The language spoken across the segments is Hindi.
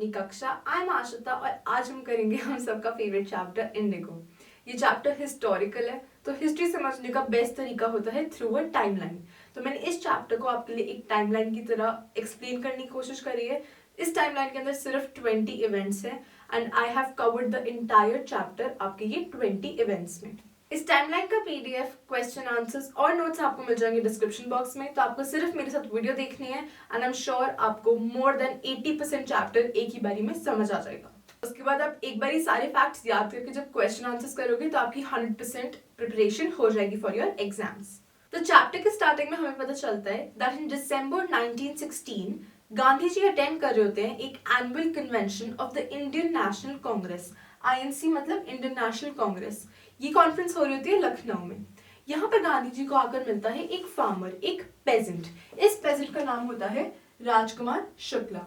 अपनी कक्षा। आई एम आशिता और आज हम करेंगे हम सबका फेवरेट चैप्टर इंडिगो। ये चैप्टर हिस्टोरिकल है, तो हिस्ट्री समझने का बेस्ट तरीका होता है थ्रू अ टाइमलाइन। तो मैंने इस चैप्टर को आपके लिए एक टाइमलाइन की तरह एक्सप्लेन करने की कोशिश करी है। इस टाइमलाइन के अंदर सिर्फ 20 इवेंट्स हैं and I have covered the entire chapter आपके ये 20 इवेंट्स में। इस टाइमलाइन का पीडीएफ, क्वेश्चन आंसर्स और नोट्स आपको मिल जाएंगे डिस्क्रिप्शन बॉक्स में। तो आपको सिर्फ मेरे साथ वीडियो देखनी है एंड आई एम श्योर आपको मोर देन 80% चैप्टर एक ही बारी में समझ आ जाएगा। उसके बाद आप एक बारी सारे फैक्ट्स याद करके जब क्वेश्चन आंसर्स करोगे तो आपकी 100% प्रिपरेशन हो जाएगी फॉर योर एग्जाम्स। तो चैप्टर के स्टार्टिंग में हमें पता चलता है that in December 1916 Gandhi ji attend कर रहे होते हैं एक annual convention of the Indian National Congress. INC मतलब इंडियन नेशनल कांग्रेस। ये कॉन्फ्रेंस हो रही होती है लखनऊ में। यहाँ पर गांधी जी को आकर मिलता है एक फार्मर, एक पेजेंट। इस पेजेंट का नाम होता है राजकुमार शुक्ला।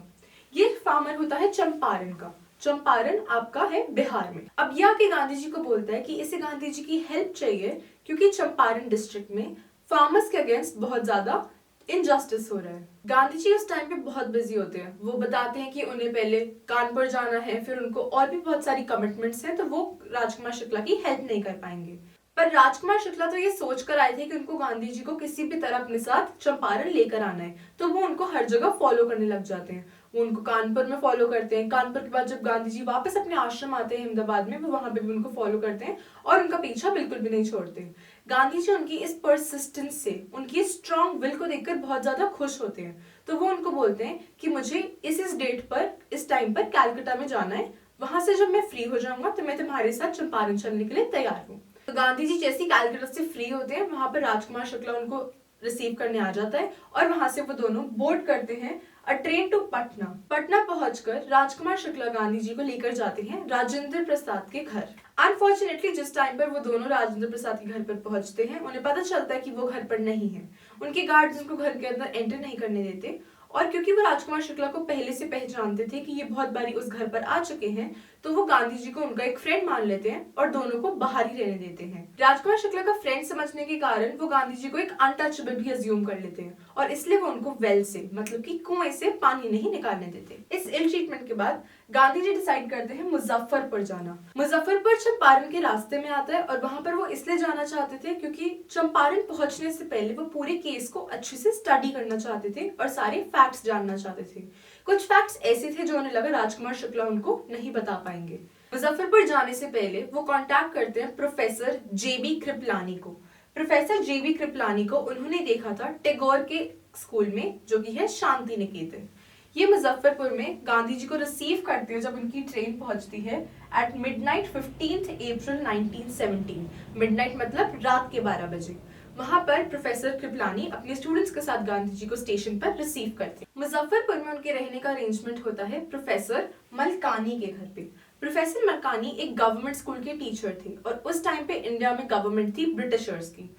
ये फार्मर होता है चंपारण का। चंपारण आपका है बिहार में। अब यह आके गांधी जी को बोलता है कि इसे गांधी जी की हेल्प चाहिए क्योंकि चंपारण डिस्ट्रिक्ट में फार्मर्स के अगेंस्ट बहुत ज्यादा इनजस्टिस हो रहा है। गांधी जी उस टाइम पे बहुत बिजी होते हैं। वो बताते हैं कि उन्हें पहले कानपुर जाना है, फिर उनको और भी बहुत सारी कमिटमेंट्स हैं, तो वो राजकुमार शुक्ला की हेल्प नहीं कर पाएंगे। पर राजकुमार शुक्ला तो ये सोच कर आए थे कि उनको गांधी जी को किसी भी तरह अपने साथ चंपारण लेकर आना है, तो वो उनको हर जगह फॉलो करने लग जाते हैं। वो उनको कानपुर में फॉलो करते हैं। कानपुर के बाद जब गांधी जी वापस अपने आश्रम आते हैं अहमदाबाद में, वो वहां पे भी उनको फॉलो करते हैं और उनका पीछा बिल्कुल भी नहीं छोड़ते। गांधी जी उनकी इस परसिस्टेंस से, उनकी स्ट्रॉन्ग विल को देखकर बहुत ज्यादा खुश होते हैं। तो वो उनको बोलते हैं कि मुझे इस डेट पर, इस टाइम पर कैलकाटा में जाना है। वहां से जब मैं फ्री हो जाऊंगा तो मैं तुम्हारे साथ चंपारण चलने के लिए तैयार हूँ। तो गांधी जी जैसे ही कैलकाटा से फ्री होते हैं, वहां पर राजकुमार शुक्ला उनको रिसीव करने आ जाता है और वहां से वो दोनों बोर्ड करते हैं a train to Patna. Patna पहुंचकर राजकुमार शुक्ला गांधी जी को लेकर जाते हैं राजेंद्र प्रसाद के घर। अनफॉर्चुनेटली जिस टाइम पर वो दोनों राजेंद्र प्रसाद के घर पर पहुंचते हैं, उन्हें पता चलता है कि वो घर पर नहीं है। उनके गार्ड्स उनको घर के अंदर एंटर नहीं करने देते और क्योंकि वो राजकुमार शुक्ला को पहले से पहचानते थे कि ये बहुत बारी उस घर पर आ चुके हैं, तो वो गांधी जी को उनका एक फ्रेंड मान लेते हैं और दोनों को बाहर ही रहने देते हैं। राजकुमार शुक्ला का फ्रेंड समझने के कारण वो गांधी जी को एक अनटचेबल भी अज्यूम कर लेते हैं और इसलिए वो उनको वेल से, मतलब कि कुएं से पानी नहीं निकालने देते। इस इल ट्रीटमेंट के बाद गांधी जी डिसाइड करते हैं मुजफ्फरपुर जाना। मुजफ्फरपुर चंपारण के रास्ते में आता है और वहां पर वो इसलिए जाना चाहते थे क्योंकि चंपारण पहुंचने से पहले वो पूरे केस को अच्छे से स्टडी करना चाहते थे और सारे फैक्ट्स जानना चाहते थे। कुछ फैक्ट्स ऐसे थे जो उन्हें लगा राजकुमार शुक्ला उनको नहीं बता पाएंगे। मुजफ्फरपुर जाने से पहले वो कांटेक्ट करते हैं प्रोफेसर जेबी कृपलानी को। प्रोफेसर जेबी कृपलानी को उन्होंने देखा था टैगोर के स्कूल में, जो कि है शांति निकेतन। ये मुजफ्फरपुर में गांधी जी को रिसीव करते हैं जब उनकी ट्रेन पहुंचती है एट मिडनाइट 15 अप्रैल 1917। मिडनाइट मतलब रात के 12 बजे। वहां पर प्रोफेसर कृपलानी अपने स्टूडेंट्स के साथ गांधी जी को स्टेशन पर रिसीव करते हैं। मुजफ्फरपुर में उनके रहने का अरेंजमेंट होता है प्रोफेसर मलकानी के घर पे। प्रोफेसर मलकानी एक गवर्नमेंट स्कूल के टीचर थे और उस टाइम पे इंडिया में गवर्नमेंट थी ब्रिटिशर्स की,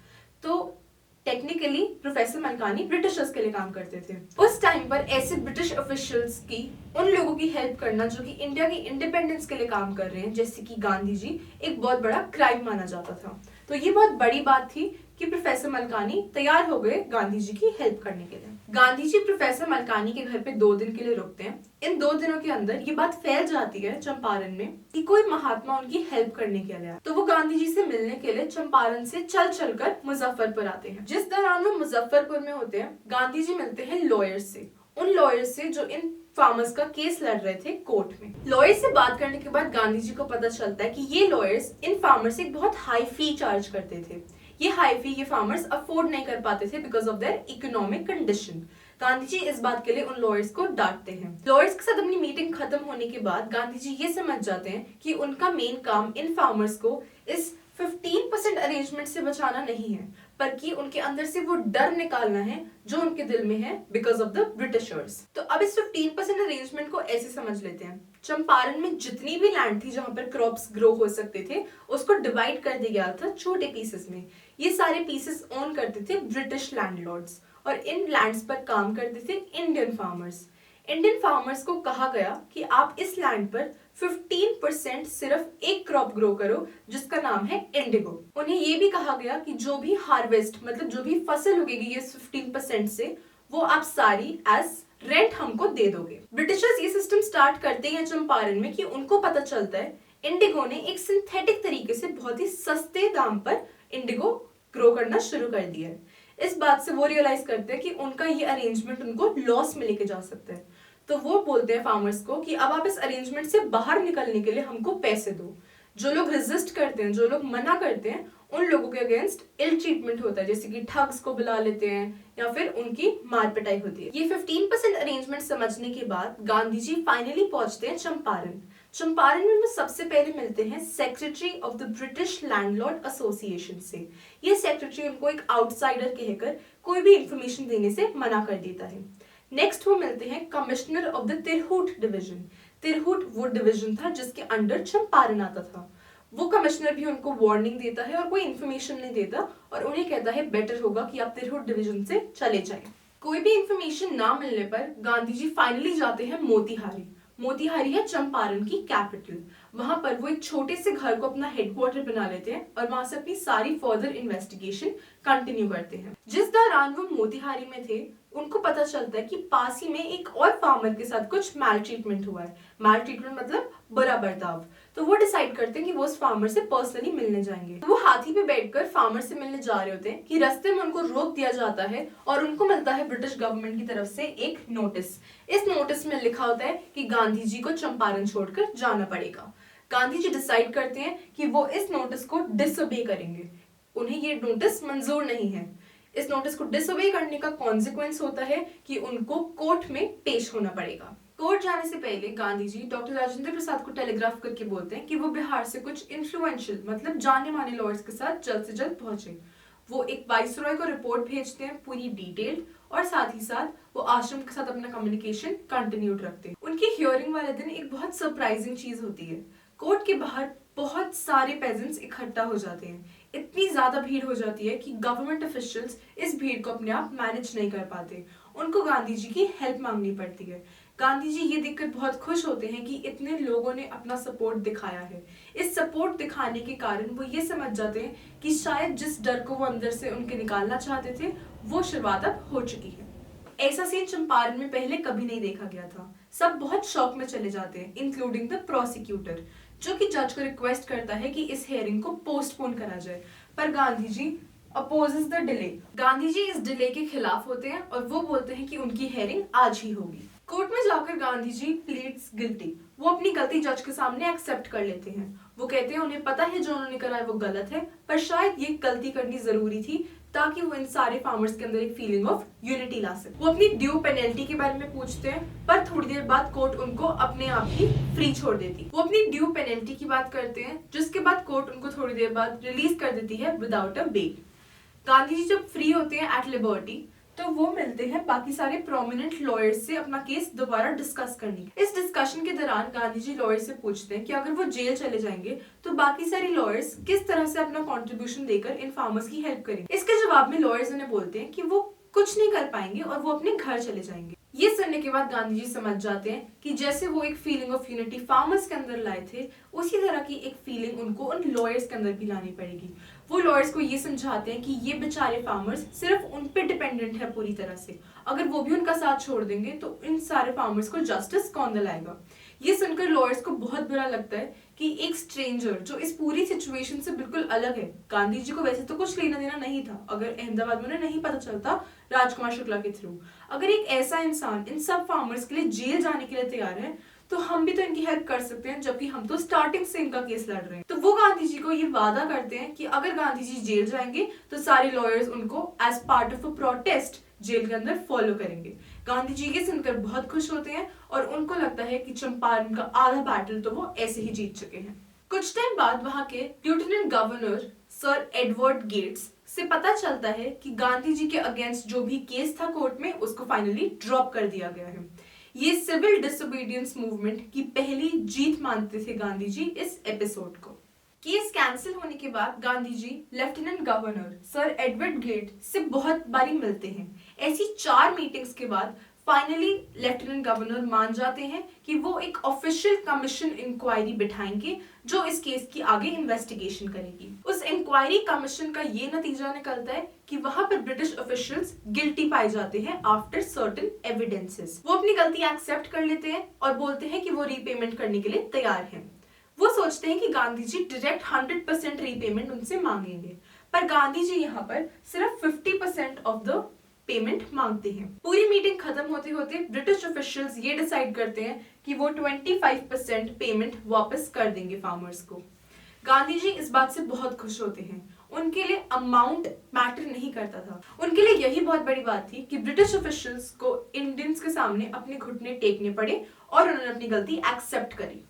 तो टेक्निकली प्रोफेसर मलकानी ब्रिटिशर्स के लिए काम करते थे। उस टाइम पर ऐसे ब्रिटिश ऑफिशियल्स की, उन लोगों की हेल्प करना जो कि इंडिया की इंडिपेंडेंस के लिए काम कर रहे हैं, जैसे कि गांधी जी, एक बहुत बड़ा क्राइम माना जाता था। तो ये बहुत बड़ी बात थी कि प्रोफेसर मलकानी तैयार हो गए गांधी जी की हेल्प करने के लिए। गांधी जी प्रोफेसर मलकानी के घर पे 2 दिन के लिए रुकते हैं। इन 2 दिनों के अंदर ये बात फैल जाती है चंपारण में कि कोई महात्मा उनकी हेल्प करने के लिए आया, तो वो गांधी जी से मिलने के लिए चंपारण से चल कर मुजफ्फरपुर आते हैं। जिस दौरान वो मुजफ्फरपुर में होते हैं, गांधी जी मिलते हैं लॉयर्स से, उन लॉयर्स से जो इन फार्मर्स का केस लड़ रहे थे कोर्ट में। लॉयर्स से बात करने के बाद गांधी जी को पता चलता है कि ये लॉयर्स इन फार्मर्स से एक बहुत हाई फी चार्ज करते थे। ये हाई फी ये फार्मर्स अफोर्ड नहीं कर पाते थे because of their economic condition. Gandhi ji इस बात के लिए उन लॉयर्स को डांटते हैं। लॉयर्स के साथ अपनी मीटिंग खत्म होने के बाद गांधी जी ये समझ जाते हैं कि उनका मेन काम इन फार्मर्स को इस 15% अरेंजमेंट से बचाना नहीं है, बल्कि उनके अंदर से वो डर निकालना है जो उनके दिल में है बिकॉज ऑफ द ब्रिटिशर्स। तो अब इस 15% अरेंजमेंट को ऐसे समझ लेते हैं, चंपारण में जितनी भी लैंड थी जहां पर क्रॉप्स ग्रो हो सकते थे, उसको डिवाइड कर दिया गया था छोटे पीसेस में। ये सारे पीसेस ओन करते थे ब्रिटिश लैंडलॉर्ड्स और इन लैंड्स पर काम करते थे इंडियन फार्मर्स। इंडियन फार्मर्स को कहा गया कि आप इस लैंड पर 15% सिर्फ एक क्रॉप ग्रो करो जिसका नाम है इंडिगो। उन्हें यह भी कहा गया कि जो भी हार्वेस्ट, मतलब जो भी फसल उगेगी ये 15% से, वो आप सारी एज रेंट हमको दे दोगे। ब्रिटिशर्स ये सिस्टम स्टार्ट करते हैं चंपारण में कि उनको पता चलता है इंडिगो ने एक सिंथेटिक तरीके से बहुत ही सस्ते दाम पर इंडिगो ग्रो करना शुरू कर दिया है। इस बात से वो रियलाइज करते हैं कि उनका ये अरेंजमेंट उनको लॉस में लेके जा सकता है। तो वो बोलते हैं फार्मर्स को कि अब आप इस अरेंजमेंट से बाहर निकलने के लिए हमको पैसे दो। जो लोग रेजिस्ट करते हैं, जो लोग मना करते हैं, उन लोगों के अगेंस्ट इल ट्रीटमेंट होता है, जैसे कि ठग्स को बुला लेते हैं या फिर उनकी मार पिटाई होती है। ये 15% अरेंजमेंट समझने के बाद गांधी जी फाइनली पहुंचते हैं चंपारण। चंपारण में वो सबसे पहले मिलते हैं secretary of the British landlord association से। ये सेक्रेटरी उनको एक आउटसाइडर कहकर कोई भी इंफॉर्मेशन देने से मना कर देता है। नेक्स्ट वो मिलते हैं कमिश्नर ऑफ द तिरहुट डिवीजन। तिरहुट वो डिवीजन था जिसके अंडर चंपारण आता था। वो कमिश्नर भी उनको वार्निंग देता है और कोई इन्फॉर्मेशन नहीं देता और उन्हें कहता है बेटर होगा कि आप तिरहुट डिवीजन से चले जाएं। कोई भी इन्फॉर्मेशन ना मिलने पर गांधी जी फाइनली जाते हैं मोतीहारी। मोतीहारी है चंपारण की कैपिटल। वहां पर वो एक छोटे से घर को अपना हेडक्वार्टर बना लेते हैं और वहां से अपनी सारी फर्दर इन्वेस्टिगेशन कंटिन्यू करते हैं। जिस दौरान वो मोतीहारी में थे उनको पता चलता है कि पास ही में एक और फार्मर के साथ कुछ मैल ट्रीटमेंट हुआ है। मैल ट्रीटमेंट मतलब बुरा बर्ताव। तो वो डिसाइड करते हैं कि वो उस फार्मर से पर्सनली मिलने जाएंगे। तो वो हाथी पे बैठकर फार्मर से मिलने जा रहे होते हैं कि रास्ते में उनको रोक दिया जाता है और उनको मिलता है ब्रिटिश गवर्नमेंट की तरफ से एक नोटिस। इस नोटिस में लिखा होता है कि गांधी जी को चंपारण छोड़कर जाना पड़ेगा। गांधी जी डिसाइड करते हैं कि वो इस नोटिस को डिसओबे करेंगे। उन्हें ये नोटिस मंजूर नहीं है। इस नोटिस को डिसओबे करने का कॉन्सिक्वेंस होता है कि उनको कोर्ट में पेश होना पड़ेगा। कोर्ट जाने से पहले गांधी जी डॉक्टर राजेंद्र प्रसाद को टेलीग्राफ करके बोलते हैं कि वो बिहार से कुछ इन्फ्लुएंशियल मतलब जाने माने लॉयर्स के साथ जल्द से जल्द पहुंचे। वो एक वाइसरॉय को रिपोर्ट भेजते हैं पूरी डिटेल और साथ ही साथ वो आश्रम के साथ अपना कम्युनिकेशन कंटिन्यूड रखते हैं। उनकी हियरिंग वाले दिन एक बहुत सरप्राइजिंग चीज होती है। कोर्ट के बाहर बहुत सारे पेजेंट्स इकट्ठा हो जाते हैं। इतनी ज्यादा भीड़ हो जाती है कि गवर्नमेंट ऑफिशियल्स इस भीड़ को अपने आप मैनेज नहीं कर पाते। उनको गांधी जी की हेल्प मांगनी पड़ती है। गांधी जी ये देखकर बहुत खुश होते हैं कि इतने लोगों ने अपना सपोर्ट दिखाया है। इस सपोर्ट दिखाने के कारण वो ये समझ जाते हैं कि शायद जिस डर को वो अंदर से उनके निकालना चाहते थे वो शुरुआत अब हो चुकी है। ऐसा सीन चंपारण में पहले कभी नहीं देखा गया था। सब बहुत शॉक में चले जाते हैं, इंक्लूडिंग द प्रोसिक्यूटर, जो कि जज को रिक्वेस्ट करता है कि इस हियरिंग को पोस्टपोन करा जाए। पर Gandhi ji opposes the delay. Gandhi ji इस डिले के खिलाफ होते हैं और वो बोलते हैं कि उनकी हियरिंग आज ही होगी। कोर्ट में जाकर गांधी जी प्लीड्स गिल्टी। वो अपनी गलती जज के सामने एक्सेप्ट कर लेते हैं। वो कहते हैं उन्हें पता है जो उन्होंने करा है वो गलत है, पर शायद ये गलती करनी जरूरी थी ताकि वो इन सारे फार्मर्स के अंदर एक फीलिंग ऑफ यूनिटी ला सके। वो अपनी ड्यू पेनल्टी के बारे में पूछते हैं, पर थोड़ी देर बाद कोर्ट उनको अपने आप ही फ्री छोड़ देती। वो अपनी ड्यू पेनल्टी की बात करते हैं, जिसके बाद कोर्ट उनको थोड़ी देर बाद रिलीज कर देती है without a bell. Gandhi ji जब फ्री होते हैं एट लिबर्टी तो वो मिलते हैं बाकी सारे प्रोमिनेंट लॉयर्स से अपना केस दोबारा डिस्कस करने। इस डिस्कशन के दौरान गांधी जी लॉयर से पूछते हैं कि अगर वो जेल चले जाएंगे तो बाकी सारे लॉयर्स किस तरह से अपना कंट्रीब्यूशन देकर इन फार्मर्स की हेल्प करेंगे। इसके जवाब में लॉयर्स उन्हें बोलते हैं कि वो कुछ नहीं कर पाएंगे और वो अपने घर चले जाएंगे। ये सुनने के बाद गांधी जी समझ जाते हैं कि जैसे वो एक फीलिंग ऑफ यूनिटी फार्मर्स के अंदर लाए थे, उसी तरह की एक फीलिंग उनको उन लॉयर्स के अंदर भी लानी पड़ेगी। वो लॉयर्स को ये समझाते हैं कि ये बेचारे फार्मर्स सिर्फ उन पे डिपेंडेंट है पूरी तरह से। अगर वो भी उनका साथ छोड़ देंगे तो इन सारे फार्मर्स को जस्टिस कौन दिलाएगा। ये सुनकर लॉयर्स को बहुत बुरा लगता है कि एक स्ट्रेंजर जो इस पूरी सिचुएशन से बिल्कुल अलग है, गांधी जी को वैसे तो कुछ लेना देना नहीं था, अगर अहमदाबाद में उन्हें नहीं पता चलता राजकुमार शुक्ला के थ्रू, अगर एक ऐसा इंसान इन सब फार्मर्स के लिए जेल जाने के लिए तैयार है तो हम भी तो इनकी हेल्प कर सकते हैं, जबकि हम तो स्टार्टिंग से इनका केस लड़ रहे हैं। तो वो गांधी जी को ये वादा करते हैं कि अगर गांधी जी जेल जाएंगे तो सारे लॉयर्स उनको as part of a protest jail के अंदर फॉलो करेंगे। गांधी जी ये सुनकर बहुत खुश होते हैं और उनको लगता है कि चंपारण का आधा बैटल तो वो ऐसे ही जीत चुके हैं। कुछ टाइम बाद वहां के lieutenant governor sir Edward Gates से पता चलता है कि गांधी जी के अगेंस्ट जो भी केस था कोर्ट में उसको फाइनली ड्रॉप कर दिया गया है। ये सिविल डिसोबीडियंस मूवमेंट की पहली जीत मानते थे गांधी जी इस एपिसोड को। केस कैंसिल होने के बाद Gandhi ji lieutenant governor sir Edward Gait से बहुत बारी मिलते हैं। ऐसी 4 मीटिंग्स के बाद फाइनली लेफ्टिनेंट गवर्नर मान जाते हैं कि वो एक ऑफिशियल कमीशन इंक्वायरी बिठाएंगे जो इस केस की आगे इन्वेस्टिगेशन करेगी। उस इंक्वायरी कमीशन का ये नतीजा निकलता है कि वहां पर ब्रिटिश ऑफिशियल्स गिल्टी पाए जाते हैं आफ्टर सर्टेन एविडेंसेस। वो अपनी गलती एक्सेप्ट कर लेते हैं और बोलते हैं कि वो रीपेमेंट करने के लिए तैयार हैं। वो सोचते हैं कि गांधी जी डायरेक्ट 100% रीपेमेंट उनसे मांगेंगे, पर गांधी जी यहाँ पर सिर्फ 50% ऑफ द पेमेंट मांगते हैं। पूरी मीटिंग खत्म होते होते ब्रिटिश ऑफिशियल्स ये डिसाइड करते हैं कि वो 25% पेमेंट वापस कर देंगे फार्मर्स को। गांधी जी इस बात से बहुत खुश होते हैं। उनके लिए अमाउंट मैटर नहीं करता था, उनके लिए यही बहुत बड़ी बात थी कि ब्रिटिश ऑफिशियल्स को इंडियंस के सामने अपने घुटने टेकने पड़े और उन्होंने अपनी गलती एक्सेप्ट करी।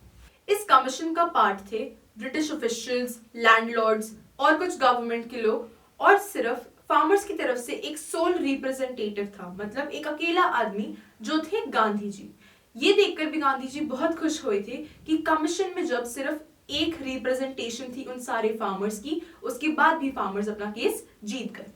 इस कमीशन का पार्ट थे ब्रिटिश ऑफिशियल्स, लैंडलॉर्ड्स और कुछ गवर्नमेंट के लोग, और सिर्फ फार्मर्स की तरफ से एक सोल रिप्रेजेंटेटिव था, मतलब एक अकेला आदमी जो थे गांधी जी। ये देखकर भी गांधी जी बहुत खुश हुए थे कि कमीशन में जब सिर्फ एक रिप्रेजेंटेशन थी उन सारे फार्मर्स की, उसके बाद भी फार्मर्स अपना केस जीत गए।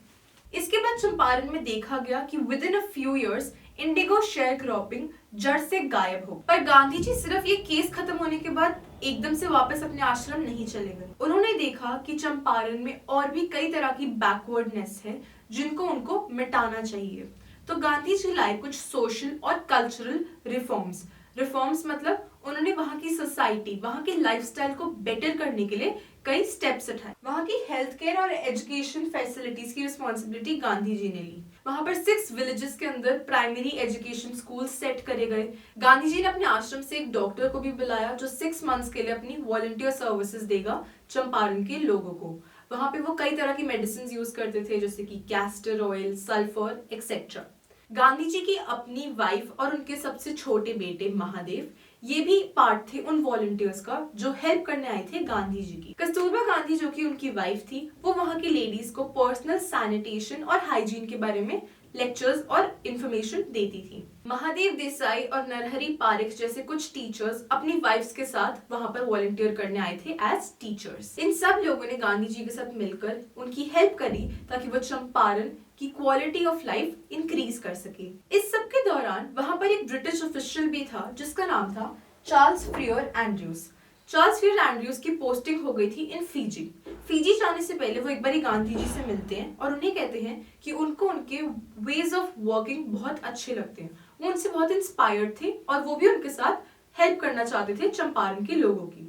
इसके बाद चंपारण में देखा गया कि with in a few years Indigo share cropping जड़ से गायब हो। पर गांधी जी सिर्फ ये केस खत्म होने के बाद एकदम से वापस अपने आश्रम नहीं चले गए। उन्होंने देखा कि चंपारण में और भी कई तरह की बैकवर्डनेस है जिनको उनको मिटाना चाहिए। तो गांधी जी लाए कुछ सोशल और कल्चरल रिफॉर्म्स मतलब उन्होंने वहां की सोसाइटी, वहां के लाइफस्टाइल को बेटर करने के लिए कई स्टेप्स उठाए। वहां की हेल्थ केयर और एजुकेशन फैसिलिटीज की रिस्पॉन्सिबिलिटी गांधी जी ने ली। वहां पर 6 विलेजेस के अंदर प्राइमरी एजुकेशन स्कूल सेट करे गए। गांधी जी ने अपने आश्रम से एक डॉक्टर को भी बुलाया जो 6 मंथ्स के लिए अपनी वॉलंटियर सर्विसेज देगा चंपारण के लोगों को। वहां पे वो कई तरह की मेडिसिन यूज करते थे जैसे कि castor oil, sulphur etcetera. Gandhi ji की अपनी वाइफ और उनके सबसे छोटे बेटे महादेव ये भी पार्ट थे उन वॉलंटियर्स का जो हेल्प करने आए थे गांधी जी की। कस्तूरबा गांधी जो कि उनकी वाइफ थी, वो वहां की लेडीज को पर्सनल सैनिटेशन और हाइजीन के बारे में लेक्चर्स और इंफॉर्मेशन देती थी। महादेव देसाई और नरहरि पारिख जैसे कुछ टीचर्स अपनी वाइफ्स के साथ वहां पर वॉलंटियर करने आए थे एज टीचर्स। इन सब लोगों ने गांधी जी के साथ मिलकर उनकी हेल्प करी ताकि वो चंपारण की क्वालिटी ऑफ लाइफ इंक्रीज कर सके। इस सब के दौरान वहां पर एक ब्रिटिश ऑफिशियल भी था जिसका नाम था चार्ल्स फ्रियर एंड्रयूज। चार्ल्स फ्रियर एंड्रयूज की पोस्टिंग हो गई थी इन फीजी जाने से पहले वो एक बार गांधी जी से मिलते हैं और उन्हें कहते हैं कि उनको उनके वेज ऑफ वर्किंग बहुत अच्छे लगते हैं, वो उनसे बहुत इंस्पायर्ड थे और वो भी उनके साथ हेल्प करना चाहते थे चंपारण के लोगों की।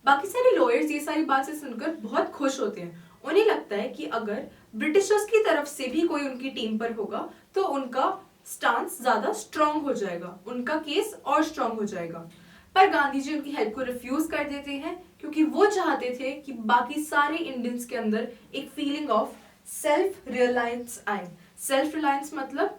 बाकी सारे लॉयर्स ये सारी बातें सुनकर बहुत खुश होते हैं। उन्हें लगता है कि अगर ब्रिटिशर्स की तरफ से भी कोई उनकी टीम पर होगा तो उनका स्टांस ज्यादा स्ट्रांग हो जाएगा, उनका केस और स्ट्रांग हो जाएगा। पर गांधी जी उनकी हेल्प को रिफ्यूज कर देते हैं क्योंकि वो चाहते थे कि बाकी सारे इंडियंस के अंदर एक फीलिंग ऑफ सेल्फ रिलायंस आए। सेल्फ रिलायंस मतलब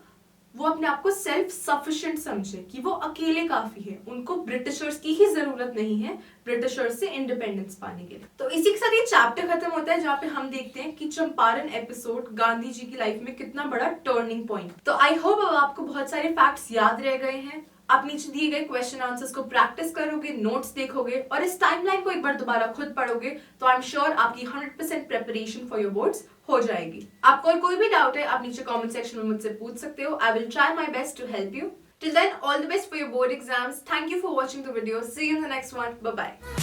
वो अपने आप को सेल्फ सफिशिएंट समझे कि वो अकेले काफी है, उनको ब्रिटिशर्स की ही जरूरत नहीं है ब्रिटिशर्स से इंडिपेंडेंस पाने के लिए। तो इसी के साथ ये चैप्टर खत्म होता है जहाँ पे हम देखते हैं कि चंपारण एपिसोड गांधी जी की लाइफ में कितना बड़ा टर्निंग पॉइंट। तो आई होप अब आपको बहुत सारे फैक्ट्स याद रह गए हैं। आप नीचे दिए गए क्वेश्चन आंसर्स को प्रैक्टिस करोगे, नोट्स देखोगे और इस टाइमलाइन को एक बार दोबारा खुद पढ़ोगे तो आई एम श्योर आपकी 100% प्रिपरेशन फॉर योर बोर्ड्स हो जाएगी। आपको और कोई भी डाउट है आप नीचे कमेंट सेक्शन में मुझसे पूछ सकते हो। I will try my best to help you. Till then, all the best for your board exams. Thank you for watching the video. See you in the next one. Bye bye.